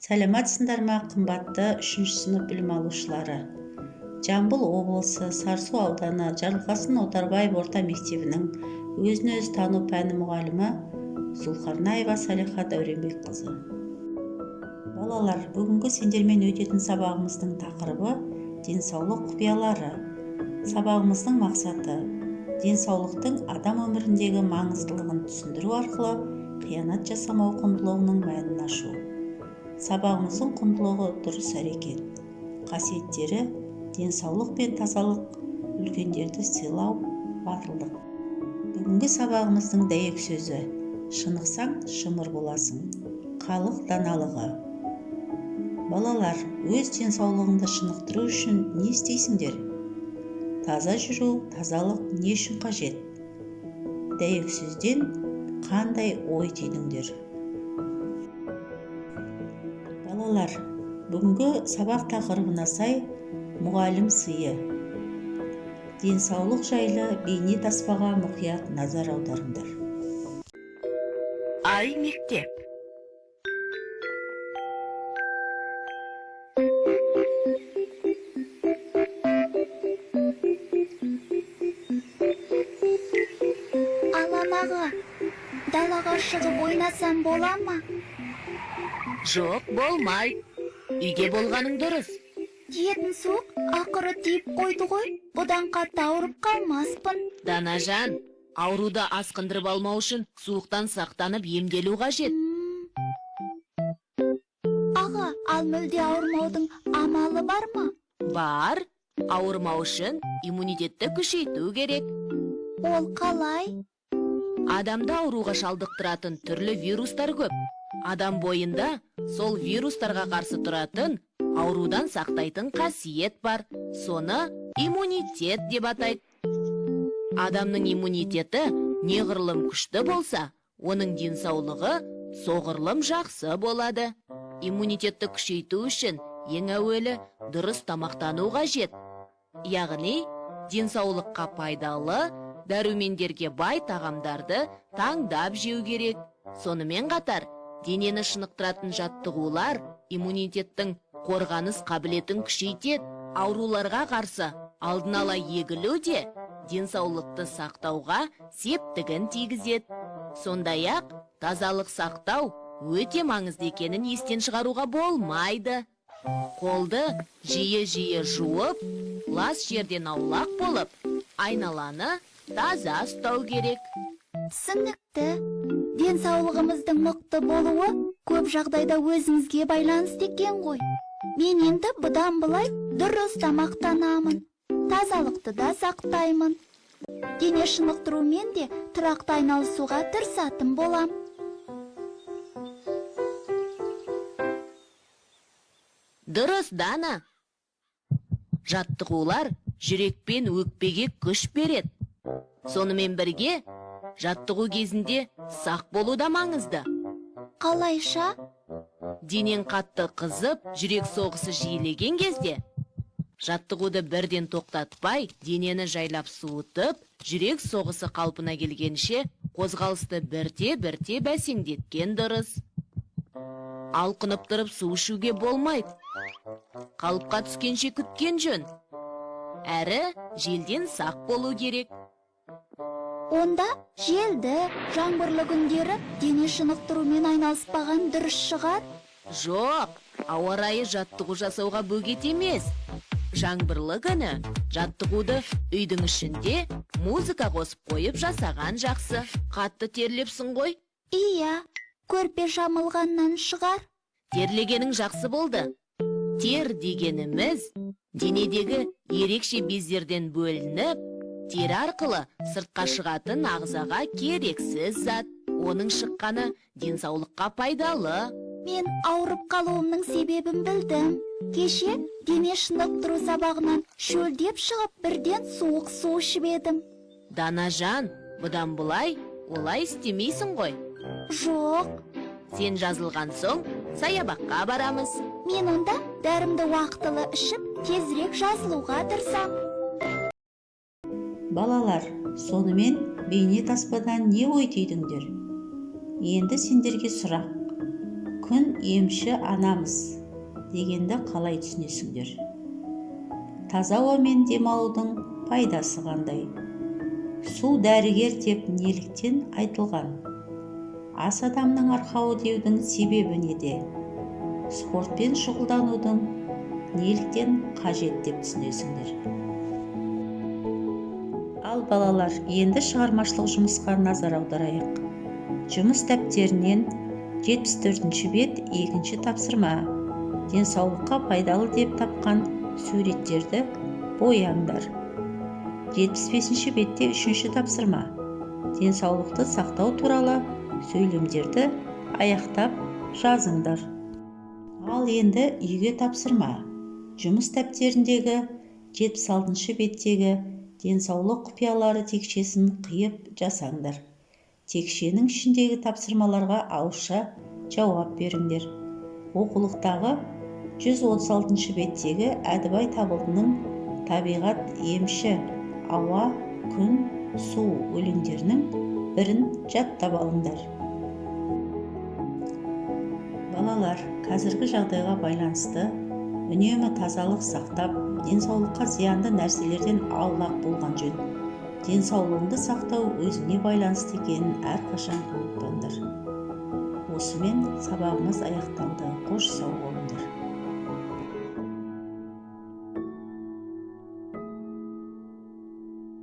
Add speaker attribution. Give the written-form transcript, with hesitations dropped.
Speaker 1: Сәлематсыңдар ма, қымбатты 3 сынып білім алушылары. Жамбыл облысы Сарсу ауданы Жарылқасын Отарбаев орта мектебінің өзін-өзі тану пәні мұғалімі Зұлқарнаева Салиха Дәуренбекқызы. Балалар, бүгінгі сендермен өтетін сабағымыздың тақырыбы денсаулық құпиялары. Сабағымыздың мақсаты денсаулықтың адам өміріндегі маңыздылығын түсіндіру арқылы қиянат жасамау құндылығының мәнін ашу. Сабағымыздың құндылығы дұрыс әрекет. Қасиеттері денсаулық пен тазалық, үлкендерді сыйлау, батылдық. Бүгінгі сабағымыздың дәйек сөзі: шынықсаң, шымыр боласың. Халық даналығы. Балалар, өз денсаулығыңды шынықтыру үшін не істейсіңдер? Таза жүру, тазалық не үшін қажет? Дәйек сөзден қандай ой түйдіңдер? Балалар, бүгінгі сабақ тақырыбына сай мұғалім сыйы. Денсаулық жайлы бейне таспаға мұқият назар аударыңдар.
Speaker 2: Ай мектеп.
Speaker 3: Аламаға, далаға шығып ойнасам бола ма?
Speaker 2: Жоқ, болмай. Үйге болғаның дұрыс.
Speaker 3: Тиетін суық ақыры тиіп қойды ғой. Бұдан қатты ауырып қалмаспын.
Speaker 2: Данажан, ауруды асқындырып алмау үшін суықтан сақтанып емделу қажет.
Speaker 3: Аға, ал мүлде ауырмаудың амалы бар ма?
Speaker 2: Бар, ауырмау үшін иммунитетті күшейту керек.
Speaker 3: Ол қалай?
Speaker 2: Адамда ауруға шалдықтыратын түрлі вирустар көп. Адам бойында сол вирустарға қарсы тұратын, аурудан сақтайтын қасиет бар. Соны иммунитет деп атайды. Адамның иммунитеті неғұрлым күшті болса, оның денсаулығы соғұрлым жақсы болады. Иммунитетті күшейту үшін ең әуелі дұрыс тамақтану қажет. Яғни, денсаулыққа пайдалы, дәрумендерге бай тағамдарды таңдап жеу керек. Сонымен қатар, денені шынықтыратын жаттығулар иммунитеттің қорғаныс қабілетін күшейтеді. Ауруларға қарсы алдын ала егілу де денсаулықты сақтауға септігін тигізеді. Сондай-ақ, тазалық сақтау өте маңызды екенін естен шығаруға болмайды. Қолды жиі-жиі жуып, лас жерден аулақ болып, айналаны таза ұстау керек.
Speaker 3: Түсінікті. Денсаулығымыздың мықты болуы көп жағдайда өзімізге байланысты екен ғой. Мен енді бұдан былай дұрыс тамақтанамын. Тазалықты да сақтаймын. Дене шынықтырумен де тұрақты айналысуға тырысатын болам.
Speaker 2: Дұрыс, Дана. Жаттығулар жүрек пен өкпеге күш береді. Сонымен бірге, жаттығу кезінде сақ болу да маңызды.
Speaker 3: Қалайша?
Speaker 2: Денең қатты қызып, жүрек соғысы жиілеген кезде, жаттығуды бірден тоқтатпай, денені жайлап суытып, жүрек соғысы қалпына келгенше қозғалысты бірте-бірте бәсеңдеткен дұрыс. Алқынып тұрып су ішуге болмайды. Қалыпқа түскенше күткен жөн. Әрі, желден сақ болу керек.
Speaker 3: Онда желді, жаңбырлы күндері дене шынықтырумен айналыспаған дұрыс шығар?
Speaker 2: Жоқ, ауа райы жаттығу жасауға бөгет емес. Жаңбырлы күні жаттығуды үйдің ішінде музыка қосып қойып жасаған жақсы. Қатты терлепсің ғой?
Speaker 3: Иә, көрпе жамылғаннан шығар.
Speaker 2: Терлегенің жақсы болды. Тер дегеніміз денедегі ерекше бездерден бөлініп, тері арқылы сыртқа шығатын ағзаға керексіз зат. Оның шыққаны денсаулыққа пайдалы.
Speaker 3: Мен ауырып қалуымның себебін білдім. Кеше дене шынықтыру сабағынан шөлдеп шығып бірден суық су ішіп едім.
Speaker 2: Данажан, бұдан бұлай олай істемейсің ғой.
Speaker 3: Жоқ.
Speaker 2: Сен жазылған соң саябаққа барамыз.
Speaker 3: Мен онда дәрімді уақытылы ішіп, тезірек жазылуға тырысам.
Speaker 1: Балалар, сонымен бейне таспадан не ой түйдіңдер? Енді сендерге сұрақ. күн емші анамыз дегенді қалай түсінесіңдер? Таза ауамен демалудың пайдасы қандай? Су дәрігер деп неліктен айтылған? Ас адамның арқауы деудің себебі неде? Спортпен шұғылданудың неліктен қажет деп түсінесіңдер? Ал балалар, енді шығармашылық жұмысқа назар аударайық. Жұмыс дәптерінен 74-ші бет 2-ші тапсырма. Денсаулыққа пайдалы деп тапқан суреттерді бояңдар. 75-ші бетте 3-ші тапсырма. Денсаулықты сақтау туралы сөйлемдерді аяқтап жазыңдар. Ал енді үйге тапсырма. Жұмыс дәптеріндегі 76-ші беттегі денсаулық құпиялары текшесін қиып жасаңдар. Текшенің ішіндегі тапсырмаларға ауызша жауап беріңдер. Оқулықтағы 136-ші беттегі Әдібай Табылдының табиғат емші, ауа, күн, су өлеңдерінің бірін жаттап алыңдар. Балалар, қазіргі жағдайға байланысты үнемі тазалық сақтап, денсаулыққа зиянды нәрселерден аулақ болған жөн. Денсаулығыңды сақтау өзіңе байланысты екенін әрқашан ұмытпаңдар. Осымен сабағымыз аяқталды. Қош сау болыңдар.